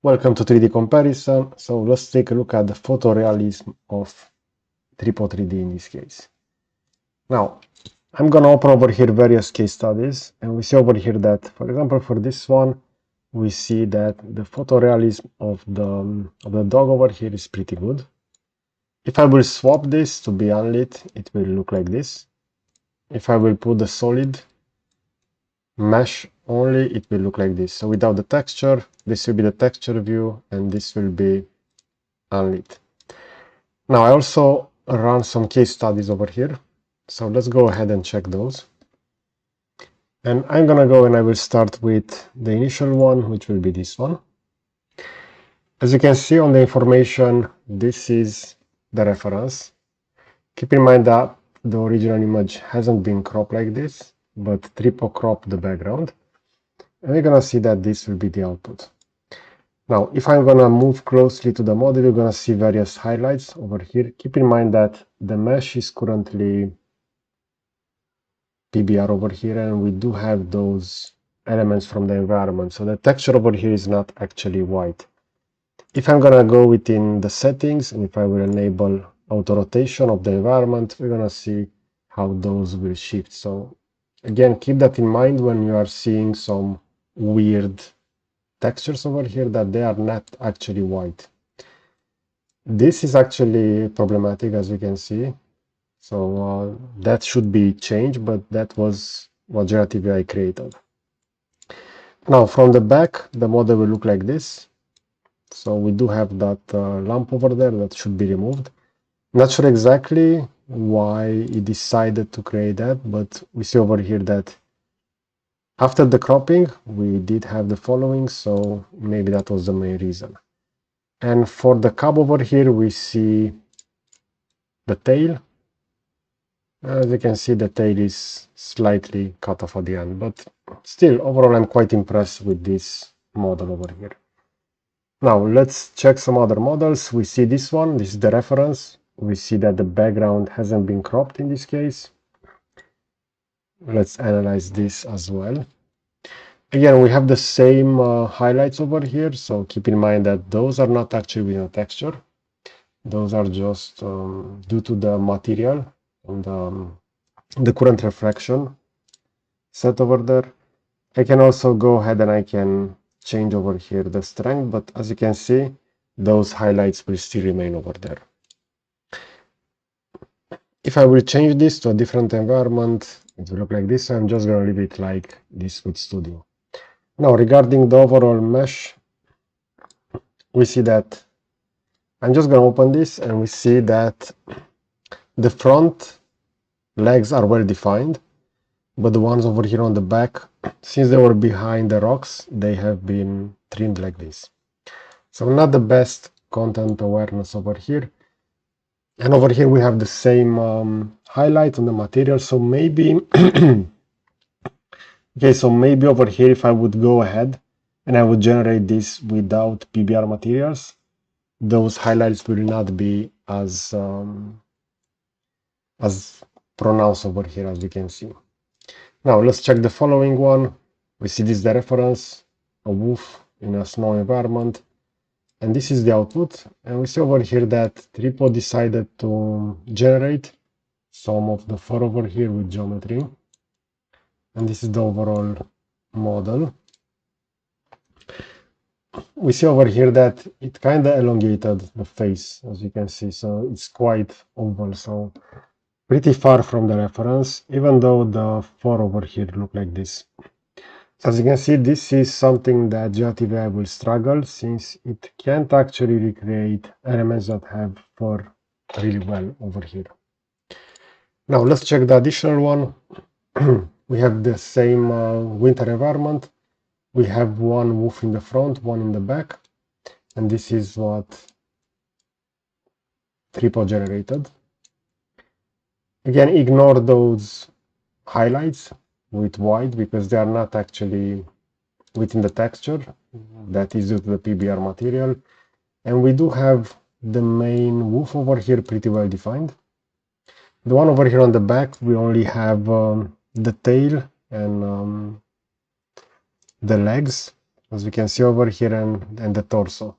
Welcome to 3D comparison. So let's take a look at the photorealism of Tripo3D in this case. Now, I'm gonna open over here various case studies, and we see over here that, for example, for this one, we see that the photorealism of the dog over here is pretty good. If I will swap this to be unlit, it will look like this. If I will put the solid mesh only, it will look like this. So without the texture, this will be the texture view, and this will be unlit. Now I also run some case studies over here, so let's go ahead and check those. And I'm gonna go and I will start with the initial one, which will be this one. As you can see on the information, this is the reference. Keep in mind that the original image hasn't been cropped like this, but Tripo cropped the background. And we're gonna see that this will be the output. Now, if I'm gonna move closely to the model, you're gonna see various highlights over here. Keep in mind that the mesh is currently PBR over here, and we do have those elements from the environment. So the texture over here is not actually white. If I'm gonna go within the settings, and if I will enable auto rotation of the environment, we're gonna see how those will shift. So again, keep that in mind when you are seeing some weird textures over here, that they are not actually white. This is actually problematic, as you can see. So that should be changed, but that was what generative AI created. Now from the back, the model will look like this. So we do have that lamp over there that should be removed. Not sure exactly why it decided to create that, but we see over here that after the cropping, we did have the following, so maybe that was the main reason. And for the cub over here, we see the tail. As you can see, the tail is slightly cut off at the end, but still, overall, I'm quite impressed with this model over here. Now, let's check some other models. We see this one, this is the reference. We see that the background hasn't been cropped in this case. Let's analyze this as well. Again, we have the same highlights over here, so keep in mind that those are not actually within a texture. Those are just due to the material and the current refraction set over there. I can also go ahead and I can change over here the strength, but as you can see, those highlights will still remain over there. If I will change this to a different environment, it will look like this. I'm just going to leave it like this with Studio. Now, regarding the overall mesh, we see that I'm just going to open this, and we see that the front legs are well defined, but the ones over here on the back, since they were behind the rocks, they have been trimmed like this. So not the best content awareness over here. And over here we have the same highlight on the material, so maybe okay, so maybe over here if I would go ahead and I would generate this without PBR materials, those highlights will not be as pronounced over here, as you can see. Now let's check the following one. We see this is the reference, a wolf in a snow environment, and this is the output. And we see over here that Tripo decided to generate some of the fur over here with geometry, and this is the overall model. We see over here that it kind of elongated the face, as you can see, so it's quite oval, so pretty far from the reference, even though the fur over here look like this. So as you can see, this is something that generative AI will struggle, since it can't actually recreate elements that have fur really well over here. Now let's check the additional one. We have the same winter environment. We have one wolf in the front, one in the back, and this is what Tripo generated. Again, ignore those highlights with white because they are not actually within the texture. That is due to the PBR material. And we do have the main wolf over here pretty well defined. The one over here on the back, we only have the tail and the legs, as we can see over here, and the torso.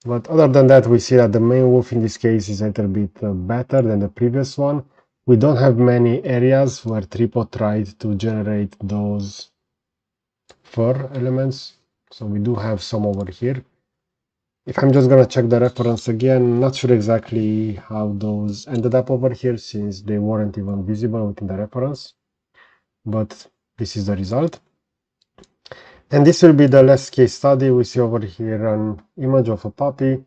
But other than that, we see that the main wolf in this case is a little bit better than the previous one. We don't have many areas where Tripo tried to generate those fur elements, so we do have some over here. If I'm just gonna check the reference again, not sure exactly how those ended up over here since they weren't even visible within the reference, but this is the result. And this will be the last case study. We see over here an image of a puppy,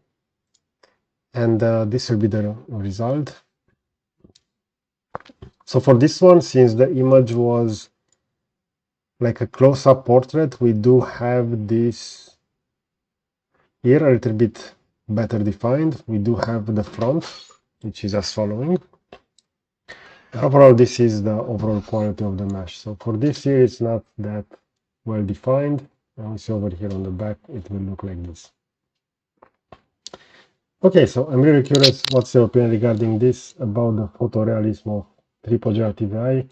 and this will be the result. So for this one, since the image was like a close-up portrait, we do have this here a little bit better defined. We do have the front, which is as following. Overall, this is the overall quality of the mesh. So for this here, it's not that well defined. And we see over here on the back, it will look like this. Okay, so I'm really curious what's your opinion regarding this about the photorealism of Tripo generative AI.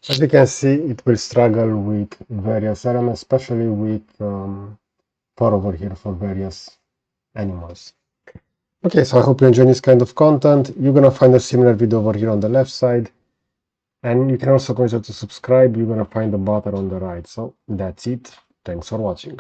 As you can see, it will struggle with various elements, especially with fur over here for various animals. Okay, so I hope you enjoy this kind of content. You're gonna find a similar video over here on the left side. And you can also consider to subscribe. You're gonna find the button on the right. So that's it. Thanks for watching.